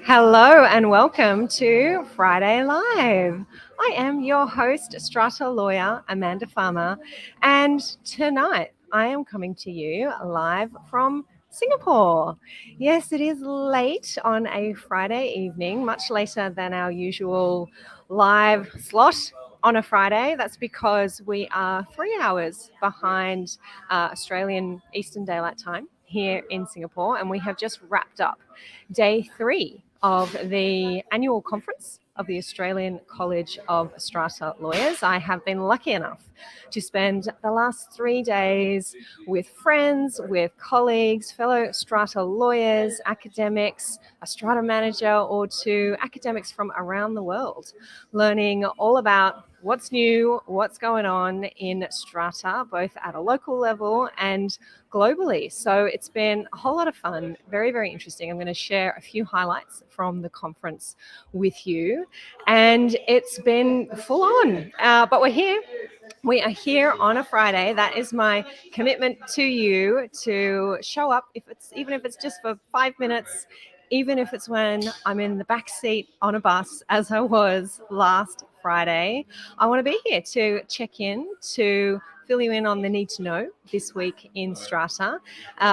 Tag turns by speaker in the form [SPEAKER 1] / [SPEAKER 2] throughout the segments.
[SPEAKER 1] Hello and welcome to Friday Live. I am your host, Strata lawyer Amanda Farmer, and tonight I am coming to you live from Singapore. Yes, it is late on a Friday evening, much later than our usual live slot on a Friday. That's because we are 3 hours behind Australian Eastern Daylight Time here in Singapore, and we have just wrapped up day 3 of the annual conference of the Australian College of Strata Lawyers. I have been lucky enough to spend the last 3 days with friends, with colleagues, fellow Strata lawyers, academics, a Strata manager or two, academics from around the world, learning all about what's new, what's going on in Strata, both at a local level and globally. So it's been a whole lot of fun, very, very interesting. I'm going to share a few highlights from the conference with you. And it's been full on, but we're here. We are here on a Friday. That is my commitment to you, to show up, even if it's just for 5 minutes, even if it's when I'm in the back seat on a bus, as I was last Friday. I want to be here to check in, to fill you in on the need to know this week in Strata.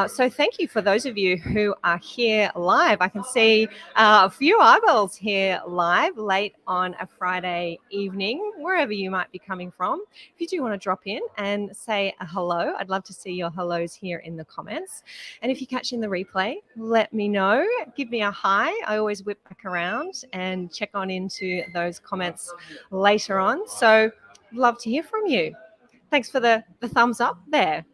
[SPEAKER 1] So thank you for those of you who are here live. I can see a few eyeballs here live late on a Friday evening, wherever you might be coming from. If you do want to drop in and say a hello, I'd love to see your hellos here in the comments. And if you're catching the replay, let me know. Give me a hi. I always whip back around and check on into those comments later on. So love to hear from you. Thanks for the thumbs up there.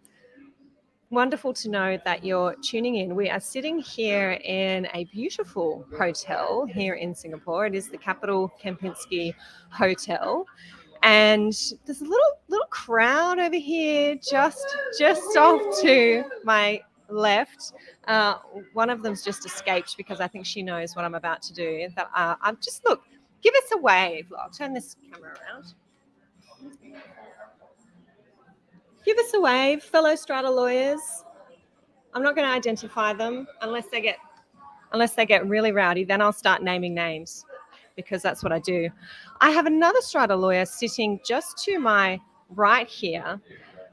[SPEAKER 1] Wonderful to know that you're tuning in. We are sitting here in a beautiful hotel here in Singapore. It is the Capital Kempinski Hotel. And there's a little crowd over here just off to my left. One of them's just escaped because I think she knows what I'm about to do. I'm just, look, give us a wave. I'll turn this camera around. Give us a wave, fellow Strata lawyers. I'm not going to identify them unless they get really rowdy. Then I'll start naming names because that's what I do. I have another Strata lawyer sitting just to my right here.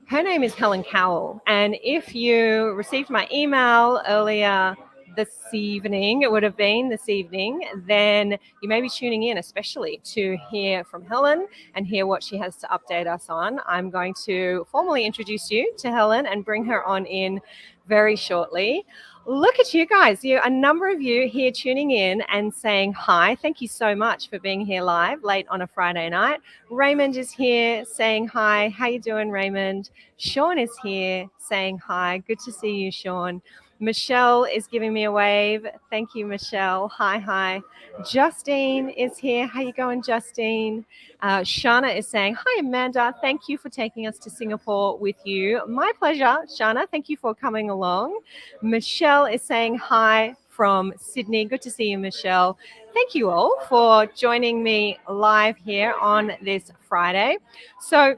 [SPEAKER 1] Her name is Helen Kowal. And if you received my email earlier this evening, it would have been this evening, then you may be tuning in especially to hear from Helen and hear what she has to update us on. I'm going to formally introduce you to Helen and bring her on in very shortly. Look at you guys, a number of you here tuning in and saying hi. Thank you so much for being here live late on a Friday night. Raymond is here saying hi. How you doing, Raymond? Sean is here saying hi. Good to see you, Sean. Michelle is giving me a wave. Thank you, Michelle. Hi. Justine is here. How you going, Justine? Shana is saying, hi, Amanda. Thank you for taking us to Singapore with you. My pleasure, Shana. Thank you for coming along. Michelle is saying hi from Sydney. Good to see you, Michelle. Thank you all for joining me live here on this Friday. So,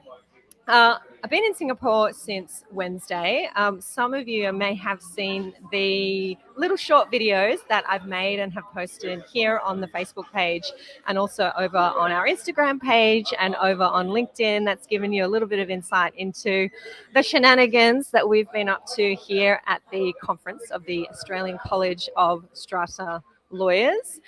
[SPEAKER 1] I've been in Singapore since Wednesday. Some of you may have seen the little short videos that I've made and have posted here on the Facebook page and also over on our Instagram page and over on LinkedIn. That's given you a little bit of insight into the shenanigans that we've been up to here at the conference of the Australian College of Strata Lawyers.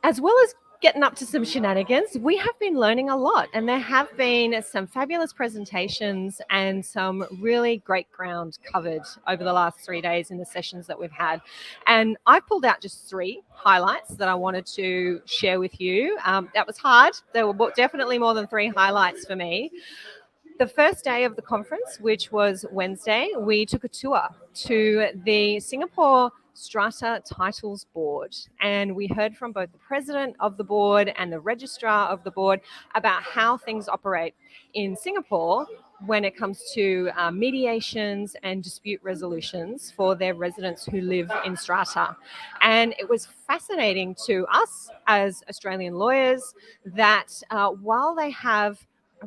[SPEAKER 1] As well as getting up to some shenanigans, we have been learning a lot, and there have been some fabulous presentations and some really great ground covered over the last 3 days in the sessions that we've had. And I pulled out just 3 highlights that I wanted to share with you. That was hard. There were definitely more than 3 highlights for me. The first day of the conference, which was Wednesday, we took a tour to the Singapore Strata Titles Board, and we heard from both the president of the board and the registrar of the board about how things operate in Singapore when it comes to mediations and dispute resolutions for their residents who live in Strata. And it was fascinating to us as Australian lawyers that while they have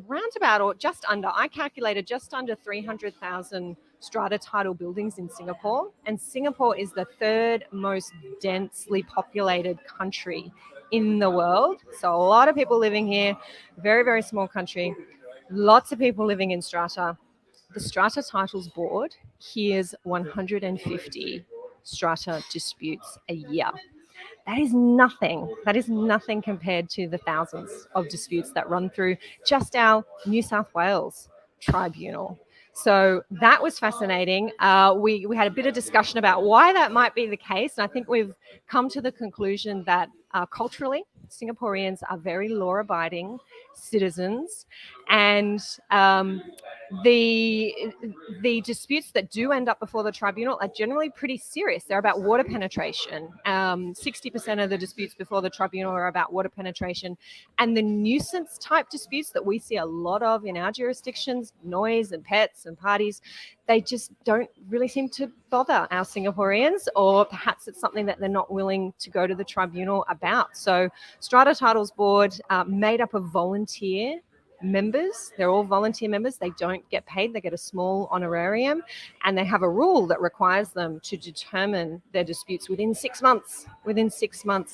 [SPEAKER 1] around about, or just under, I calculated just under 300,000 strata title buildings in Singapore, and Singapore is the third most densely populated country in the world. So a lot of people living here, very, very small country, lots of people living in strata. The Strata Titles Board hears 150 strata disputes a year. That is nothing. That is nothing compared to the thousands of disputes that run through just our New South Wales tribunal. So that was fascinating. We had a bit of discussion about why that might be the case. And I think we've come to the conclusion that culturally, Singaporeans are very law-abiding citizens, and the disputes that do end up before the tribunal are generally pretty serious. They're about water penetration. 60% of the disputes before the tribunal are about water penetration. And the nuisance type disputes that we see a lot of in our jurisdictions, noise and pets and parties, they just don't really seem to bother our Singaporeans, or perhaps it's something that they're not willing to go to the tribunal about. So Strata Titles Board, made up of volunteer members. They're all volunteer members. They don't get paid. They get a small honorarium, and they have a rule that requires them to determine their disputes within 6 months,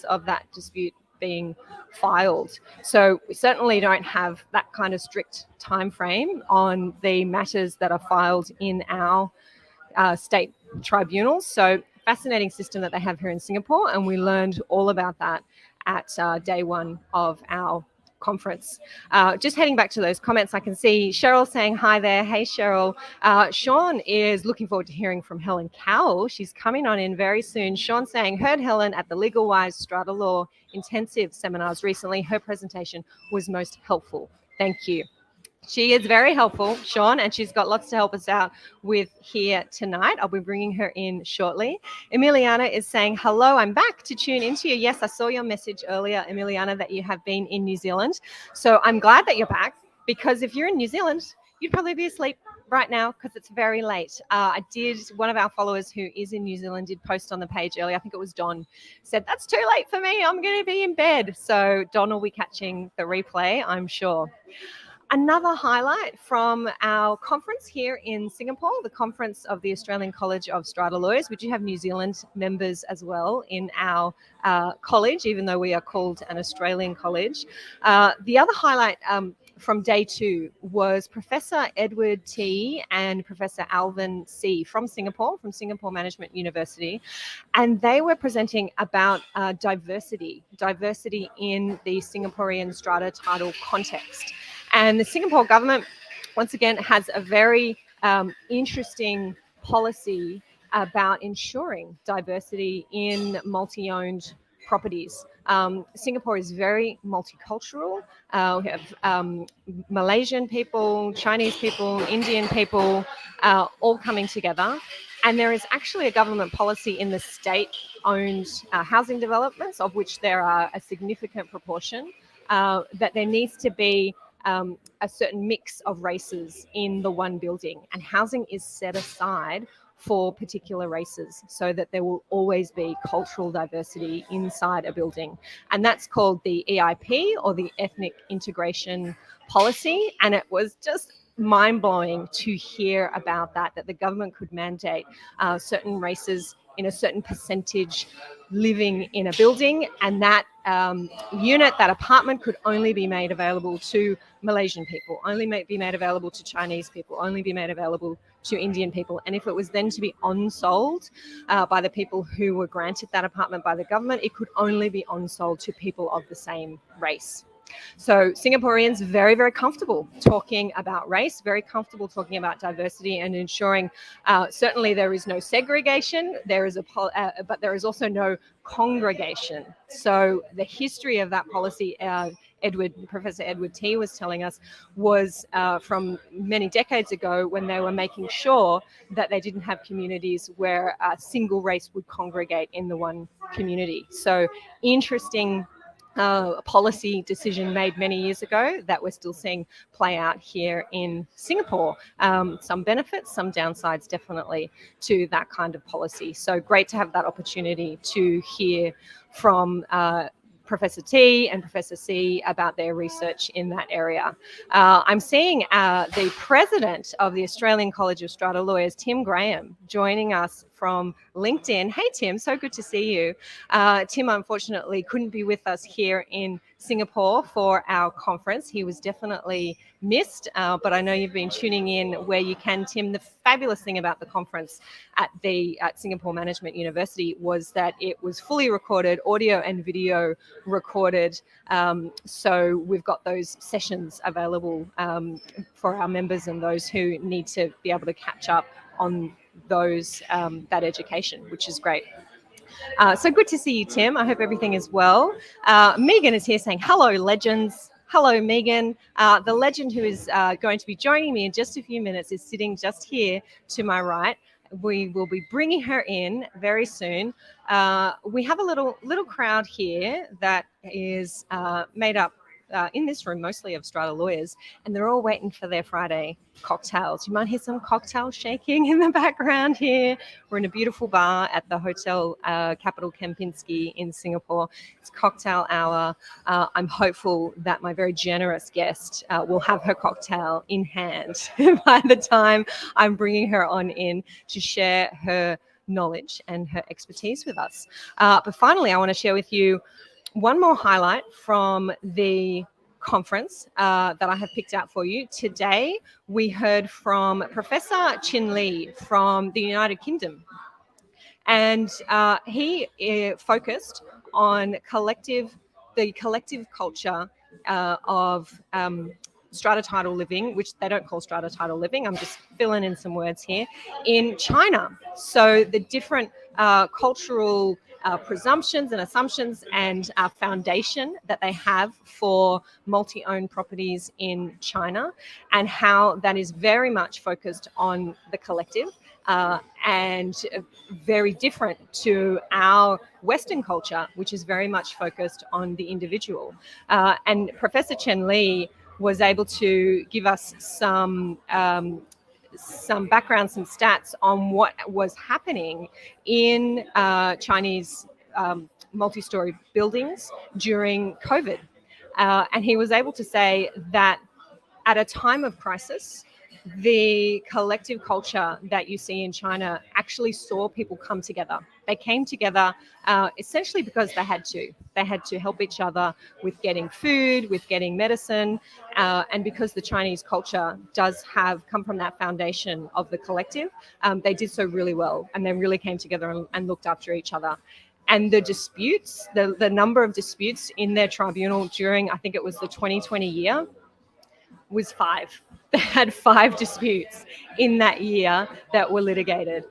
[SPEAKER 1] of that dispute being filed. So we certainly don't have that kind of strict time frame on the matters that are filed in our state tribunals. So fascinating system that they have here in Singapore, and we learned all about that at day one of our conference. Just heading back to those comments, I can see Cheryl saying hi there. Hey, Cheryl. Sean is looking forward to hearing from Helen Kowal. She's coming on in very soon. Sean saying, heard Helen at the Legal Wise Strata Law Intensive seminars recently. Her presentation was most helpful. Thank you. She is very helpful, Sean, and she's got lots to help us out with here tonight. I'll be bringing her in shortly. Emiliana is saying, hello, I'm back to tune into you. Yes, I saw your message earlier, Emiliana, that you have been in New Zealand. So I'm glad that you're back, because if you're in New Zealand, you'd probably be asleep right now because it's very late. One of our followers who is in New Zealand did post on the page earlier, I think it was Don, said, that's too late for me, I'm going to be in bed. So Don will be catching the replay, I'm sure. Another highlight from our conference here in Singapore, the conference of the Australian College of Strata Lawyers. We do have New Zealand members as well in our college, even though we are called an Australian college. The other highlight from day two was Professor Edward T and Professor Alvin C from Singapore Management University. And they were presenting about diversity in the Singaporean strata title context. And the Singapore government, once again, has a very interesting policy about ensuring diversity in multi-owned properties. Singapore is very multicultural. We have Malaysian people, Chinese people, Indian people, all coming together. And there is actually a government policy in the state-owned housing developments, of which there are a significant proportion, that there needs to be a certain mix of races in the one building, and housing is set aside for particular races so that there will always be cultural diversity inside a building. And that's called the EIP, or the Ethnic Integration Policy. And it was just mind-blowing to hear about that the government could mandate certain races in a certain percentage living in a building, and that unit, that apartment, could only be made available to Malaysian people, only be made available to Chinese people, only be made available to Indian people. And if it was then to be on-sold by the people who were granted that apartment by the government, it could only be on-sold to people of the same race. So Singaporeans very, very comfortable talking about race, very comfortable talking about diversity, and ensuring certainly there is no segregation, but there is also no congregation. So the history of that policy, Professor Edward T was telling us, was from many decades ago, when they were making sure that they didn't have communities where a single race would congregate in the one community. So interesting policy decision made many years ago that we're still seeing play out here in Singapore. Some benefits, some downsides definitely to that kind of policy. So great to have that opportunity to hear from Professor T and Professor C about their research in that area. I'm seeing the president of the Australian College of Strata Lawyers, Tim Graham, joining us from LinkedIn. Hey, Tim, so good to see you. Tim, unfortunately, couldn't be with us here in Singapore for our conference. He was definitely missed, but I know you've been tuning in where you can, Tim. The fabulous thing about the conference at Singapore Management University was that it was fully recorded, audio and video recorded. So we've got those sessions available for our members and those who need to be able to catch up on those that education, which is great. So good to see you, Tim. I hope everything is well. Megan is here saying, hello, legends. Hello, Megan. The legend who is going to be joining me in just a few minutes is sitting just here to my right. We will be bringing her in very soon. We have a little crowd here that is made up in this room mostly of Strata lawyers, and they're all waiting for their Friday cocktails. You might hear some cocktail shaking in the background here. We're in a beautiful bar at the Hotel Capital Kempinski in Singapore. It's cocktail hour. I'm hopeful that my very generous guest will have her cocktail in hand by the time I'm bringing her on in to share her knowledge and her expertise with us. But finally, I want to share with you one more highlight from the conference that I have picked out for you. Today, we heard from Professor Chin Lee from the United Kingdom. And he focused on the collective culture of strata title living, which they don't call strata title living. I'm just filling in some words here, in China. So the different cultural presumptions and assumptions and foundation that they have for multi-owned properties in China, and how that is very much focused on the collective and very different to our Western culture, which is very much focused on the individual. And Professor Chen Li was able to give us some background, some stats on what was happening in Chinese multi-story buildings during COVID. And he was able to say that at a time of crisis, the collective culture that you see in China actually saw people come together. They came together essentially because they had to. They had to help each other with getting food, with getting medicine, and because the Chinese culture does come from that foundation of the collective, they did so really well, and they really came together and looked after each other. And the disputes, the number of disputes in their tribunal during, I think it was the 2020 year, was 5. They had 5 disputes in that year that were litigated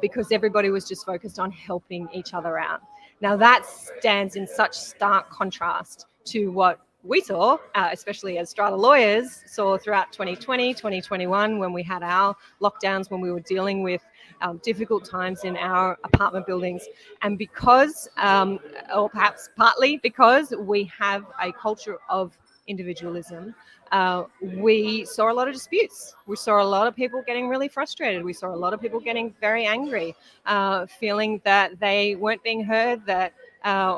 [SPEAKER 1] because everybody was just focused on helping each other out. Now that stands in such stark contrast to what we saw, especially as strata lawyers, saw throughout 2020, 2021, when we had our lockdowns, when we were dealing with difficult times in our apartment buildings. And because, or perhaps partly because we have a culture of individualism, we saw a lot of disputes. We saw a lot of people getting really frustrated. We saw a lot of people getting very angry, feeling that they weren't being heard, that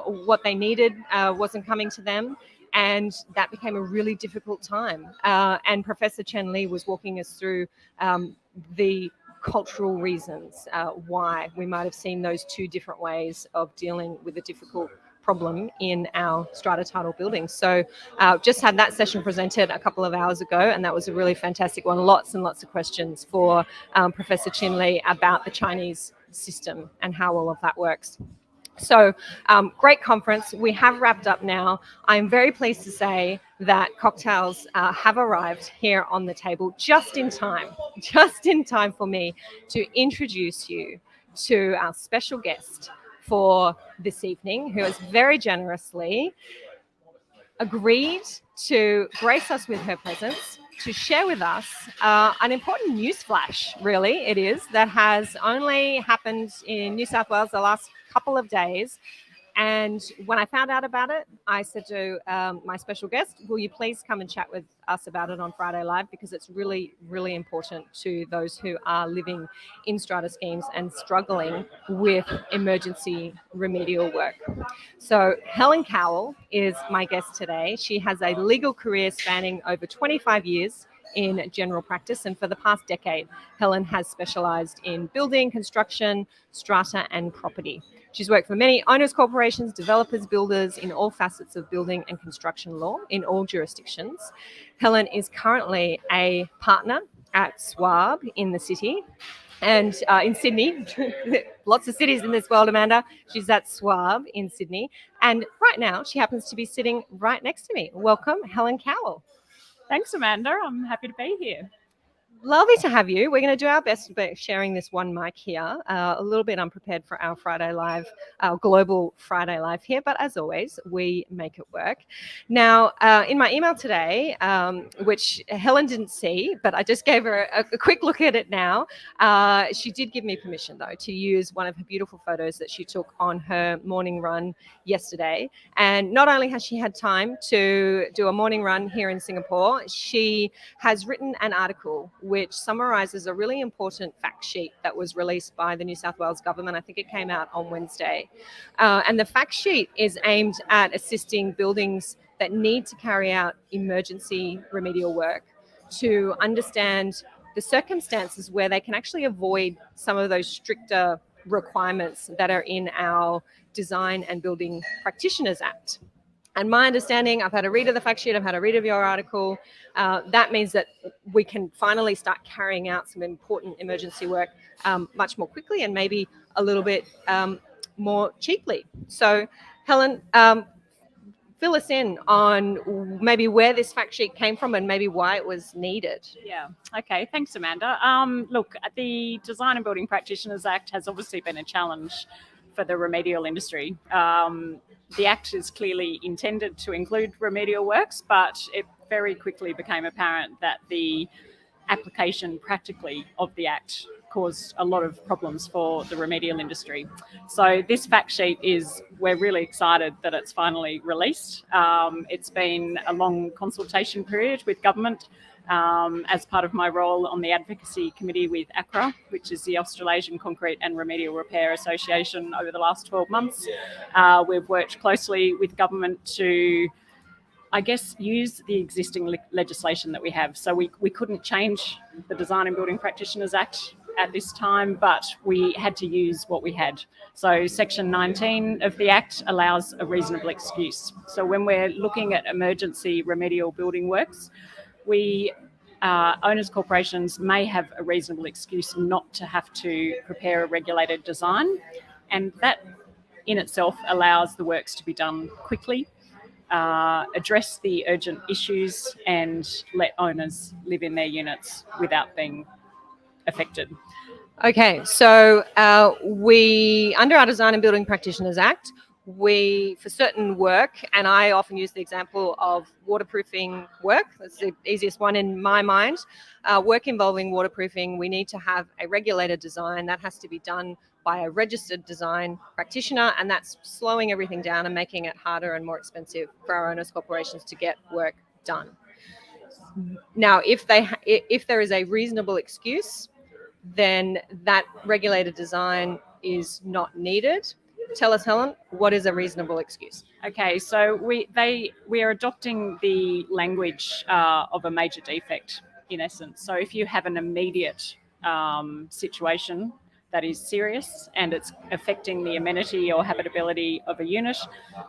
[SPEAKER 1] what they needed wasn't coming to them. And that became a really difficult time. And Professor Chen Li was walking us through the cultural reasons why we might have seen those 2 different ways of dealing with a difficult problem in our strata title buildings. So just had that session presented a couple of hours ago, and that was a really fantastic one. Lots and lots of questions for Professor Chin Li about the Chinese system and how all of that works. So great conference. We have wrapped up now. I'm very pleased to say that cocktails have arrived here on the table just in time for me to introduce you to our special guest for this evening, who has very generously agreed to grace us with her presence, to share with us an important news flash, really, it is, that has only happened in New South Wales the last couple of days. And when I found out about it, I said to my special guest, will you please come and chat with us about it on Friday Live, because it's really, really important to those who are living in strata schemes and struggling with emergency remedial work. So Helen Kowal is my guest today. She has a legal career spanning over 25 years in general practice, and for the past decade, Helen has specialised in building, construction, strata and property. She's worked for many owners corporations, developers, builders in all facets of building and construction law in all jurisdictions. Helen is currently a partner at SWAB in the city and in Sydney. Lots of cities in this world, Amanda. She's at SWAB in Sydney. And right now, she happens to be sitting right next to me. Welcome, Helen Kowal.
[SPEAKER 2] Thanks, Amanda. I'm happy to be here.
[SPEAKER 1] Lovely to have you. We're going to do our best about sharing this one mic here. A little bit unprepared for our Friday Live, our global Friday Live here, but as always, we make it work. Now, in my email today, which Helen didn't see, but I just gave her a quick look at it now, she did give me permission, though, to use one of her beautiful photos that she took on her morning run yesterday. And not only has she had time to do a morning run here in Singapore, she has written an article which summarises a really important fact sheet that was released by the New South Wales government. I think it came out on Wednesday. And the fact sheet is aimed at assisting buildings that need to carry out emergency remedial work to understand the circumstances where they can actually avoid some of those stricter requirements that are in our Design and Building Practitioners Act. And my understanding, I've had a read of the fact sheet, I've had a read of your article. That means that we can finally start carrying out some important emergency work much more quickly and maybe a little bit more cheaply. So, Helen, fill us in on maybe where this fact sheet came from and maybe why it was needed.
[SPEAKER 2] Yeah. Okay. Thanks, Amanda. Look, the Design and Building Practitioners Act has obviously been a challenge for the remedial industry. The Act is clearly intended to include remedial works, but it very quickly became apparent that the application practically of the Act caused a lot of problems for the remedial industry. So this fact sheet we're really excited that it's finally released. It's been a long consultation period with government as part of my role on the advocacy committee with ACRA, which is the Australasian Concrete and Remedial Repair Association, over the last 12 months. We've worked closely with government to, I guess, use the existing legislation that we have. So we couldn't change the Design and Building Practitioners Act at this time, but we had to use what we had. So Section 19 of the Act allows a reasonable excuse. So when we're looking at emergency remedial building works, owners corporations may have a reasonable excuse not to have to prepare a regulated design, and that in itself allows the works to be done quickly, address the urgent issues and let owners live in their units without being affected.
[SPEAKER 1] Okay, so under our Design and Building Practitioners Act, for certain work, and I often use the example of waterproofing work, that's the easiest one in my mind, work involving waterproofing, we need to have a regulated design that has to be done by a registered design practitioner, and that's slowing everything down and making it harder and more expensive for our owners corporations to get work done. Now, if there is a reasonable excuse, then that regulated design is not needed. Tell us, Helen, what is a reasonable excuse?
[SPEAKER 2] Okay, so we are adopting the language of a major defect, in essence. So if you have an immediate situation that is serious and it's affecting the amenity or habitability of a unit,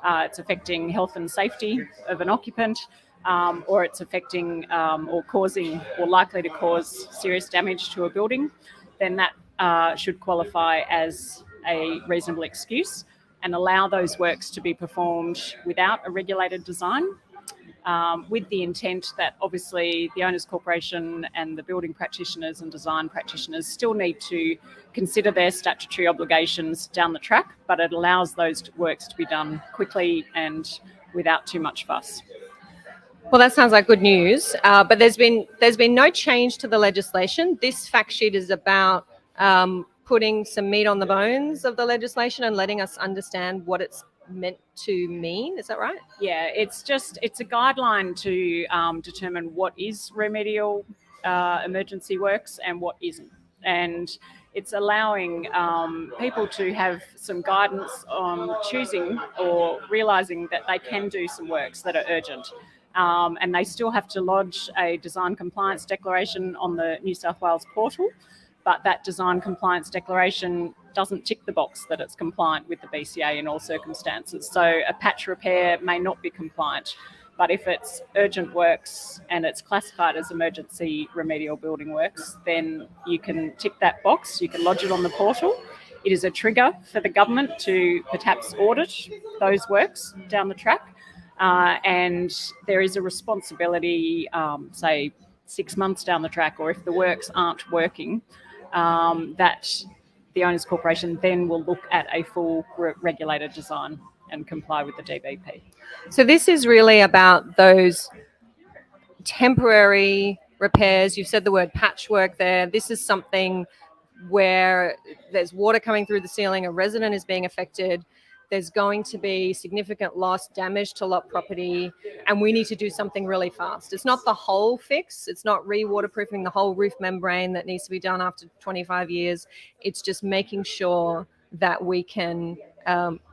[SPEAKER 2] it's affecting health and safety of an occupant, or it's affecting or causing or likely to cause serious damage to a building, then that should qualify as a reasonable excuse and allow those works to be performed without a regulated design, with the intent that obviously the owners corporation and the building practitioners and design practitioners still need to consider their statutory obligations down the track, but it allows those works to be done quickly and without too much fuss.
[SPEAKER 1] Well, that sounds like good news, but there's been no change to the legislation. This fact sheet is about putting some meat on the bones of the legislation and letting us understand what it's meant to mean. Is that right?
[SPEAKER 2] Yeah, it's a guideline to determine what is remedial emergency works and what isn't, and it's allowing people to have some guidance on choosing or realising that they can do some works that are urgent. And they still have to lodge a design compliance declaration on the New South Wales portal, but that design compliance declaration doesn't tick the box that it's compliant with the BCA in all circumstances. So a patch repair may not be compliant, but if it's urgent works and it's classified as emergency remedial building works, then you can tick that box, you can lodge it on the portal. It is a trigger for the government to perhaps audit those works down the track. And there is a responsibility, say, 6 months down the track, or if the works aren't working, that the owners corporation then will look at a full regulated design and comply with the DBP.
[SPEAKER 1] So this is really about those temporary repairs. You've said the word patchwork there. This is something where there's water coming through the ceiling, a resident is being affected, there's going to be significant loss, damage to lot property, and we need to do something really fast. It's not the whole fix. It's not re-waterproofing the whole roof membrane that needs to be done after 25 years. It's just making sure that we can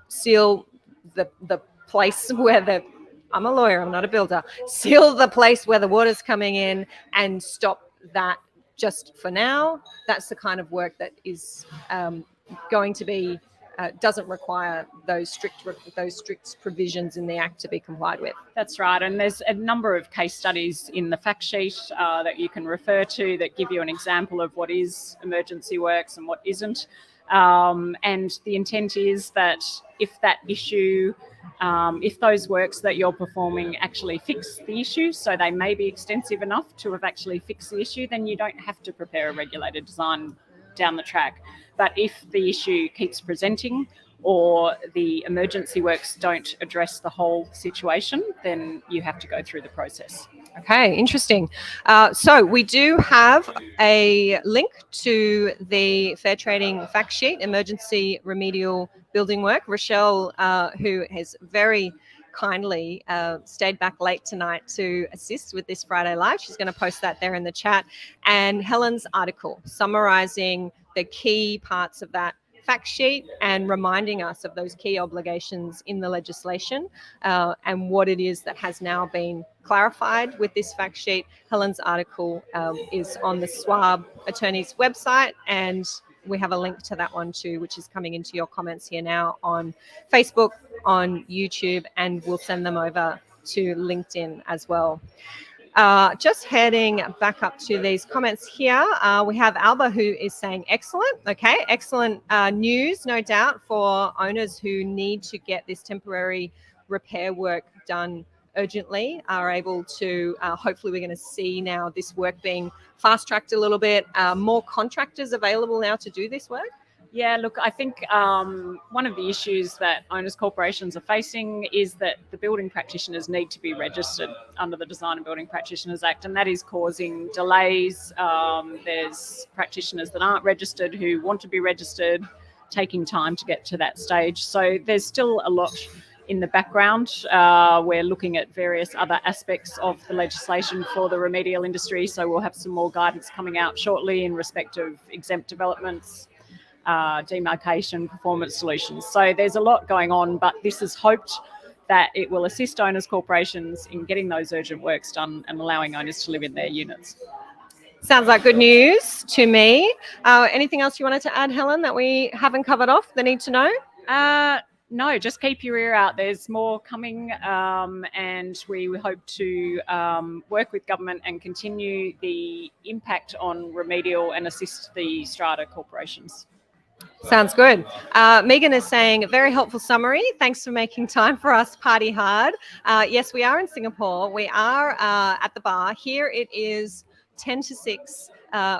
[SPEAKER 1] seal the place where I'm a lawyer, I'm not a builder, seal the place where the water's coming in and stop that just for now. That's the kind of work that is going to be doesn't require those strict provisions in the Act to be complied with.
[SPEAKER 2] That's right, and there's a number of case studies in the fact sheet that you can refer to that give you an example of what is emergency works and what isn't. And the intent is that if that issue, if those works that you're performing actually fix the issue, so they may be extensive enough to have actually fixed the issue, then you don't have to prepare a regulated design down the track. But if the issue keeps presenting or the emergency works don't address the whole situation, then you have to go through the process.
[SPEAKER 1] Okay, interesting. So we do have a link to the Fair Trading fact sheet, emergency remedial building work. Rochelle, who has very kindly stayed back late tonight to assist with this Friday Live, she's going to post that there in the chat. And Helen's article summarising the key parts of that fact sheet and reminding us of those key obligations in the legislation and what it is that has now been clarified with this fact sheet. Helen's article is on the SWAB attorney's website, and we have a link to that one too, which is coming into your comments here now on Facebook, on YouTube, and we'll send them over to LinkedIn as well. Just heading back up to these comments here, we have Alba who is saying excellent. Okay, excellent news, no doubt, for owners who need to get this temporary repair work done urgently, are able to, hopefully we're going to see now this work being fast-tracked a little bit, more contractors available now to do this work.
[SPEAKER 2] Yeah, look, I think one of the issues that owners corporations are facing is that the building practitioners need to be registered under the Design and Building Practitioners Act, and that is causing delays. There's practitioners that aren't registered who want to be registered, taking time to get to that stage. So there's still a lot in the background. We're looking at various other aspects of the legislation for the remedial industry, so we'll have some more guidance coming out shortly in respect of exempt developments, demarcation, performance solutions. So there's a lot going on, but this is hoped that it will assist owners corporations in getting those urgent works done and allowing owners to live in their units.
[SPEAKER 1] Sounds like good news to me. Anything else you wanted to add, Helen, that we haven't covered off, the need to know?
[SPEAKER 2] No, just keep your ear out. There's more coming, and we hope to work with government and continue the impact on remedial and assist the Strata corporations.
[SPEAKER 1] Sounds good. Megan is saying, very helpful summary. Thanks for making time for us. Party hard. Yes, we are in Singapore. We are at the bar. Here it is 10 to 6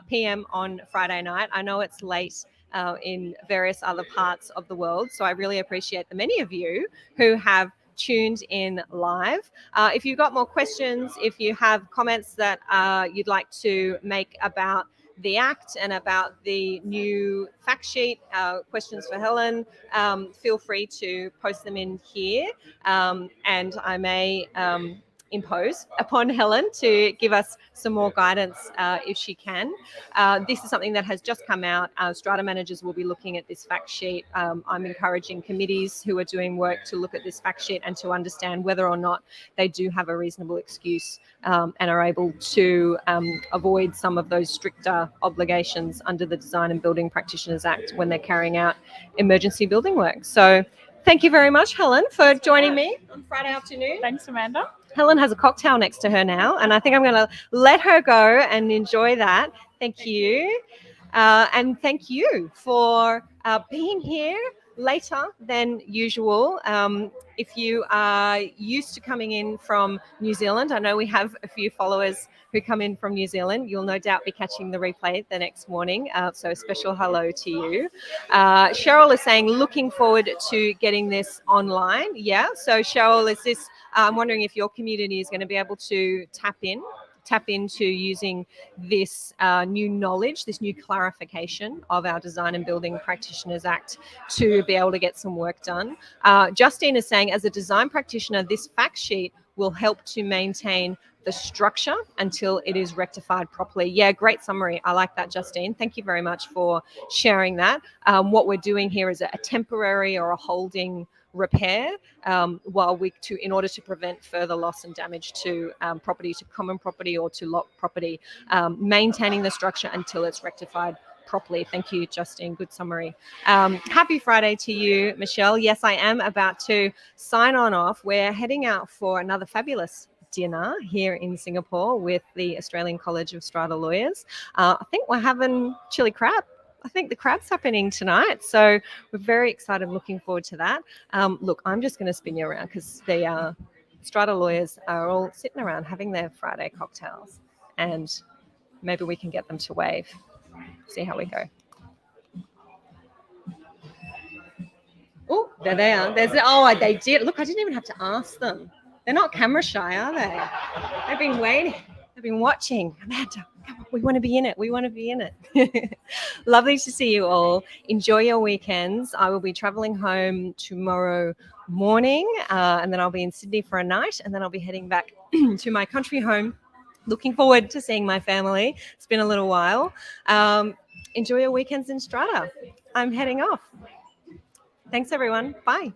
[SPEAKER 1] p.m. on Friday night. I know it's late in various other parts of the world, so I really appreciate the many of you who have tuned in live. If you've got more questions, if you have comments that you'd like to make about the Act and about the new fact sheet, questions for Helen, feel free to post them in here, and I may impose upon Helen to give us some more guidance if she can. This is something that has just come out. Strata managers will be looking at this fact sheet. I'm encouraging committees who are doing work to look at this fact sheet and to understand whether or not they do have a reasonable excuse and are able to avoid some of those stricter obligations under the Design and Building Practitioners Act when they're carrying out emergency building work. So thank you very much, Helen, for joining me on Friday afternoon.
[SPEAKER 2] Thanks, Amanda.
[SPEAKER 1] Helen has a cocktail next to her now, and I think I'm going to let her go and enjoy that. Thank you. And thank you for being here later than usual. If you are used to coming in from New Zealand, I know we have a few followers who come in from New Zealand. You'll no doubt be catching the replay the next morning. So a special hello to you. Cheryl is saying, looking forward to getting this online. Yeah, so Cheryl, is this, I'm wondering if your community is going to be able to tap into using this new knowledge, this new clarification of our Design and Building Practitioners Act to be able to get some work done. Justine is saying, as a design practitioner, this fact sheet will help to maintain the structure until it is rectified properly. Yeah, great summary. I like that, Justine. Thank you very much for sharing that. What we're doing here is a temporary or a holding repair in order to prevent further loss and damage to property, to common property or to lot property, maintaining the structure until it's rectified properly. Thank you, Justine. Good summary. Happy Friday to you, Michelle. Yes, I am about to sign on off. We're heading out for another fabulous dinner here in Singapore with the Australian College of Strata Lawyers. I think we're having chili crab. I think the crab's happening tonight. So we're very excited, looking forward to that. Look, I'm just going to spin you around because the Strata lawyers are all sitting around having their Friday cocktails, and maybe we can get them to wave. See how we go. Oh, there they are. They did. Look, I didn't even have to ask them. They're not camera shy, are they? They've been waiting. They've been watching. Amanda, come on, we want to be in it. We want to be in it. Lovely to see you all. Enjoy your weekends. I will be traveling home tomorrow morning, and then I'll be in Sydney for a night, and then I'll be heading back to my country home. Looking forward to seeing my family. It's been a little while. Enjoy your weekends in Strata. I'm heading off. Thanks, everyone. Bye.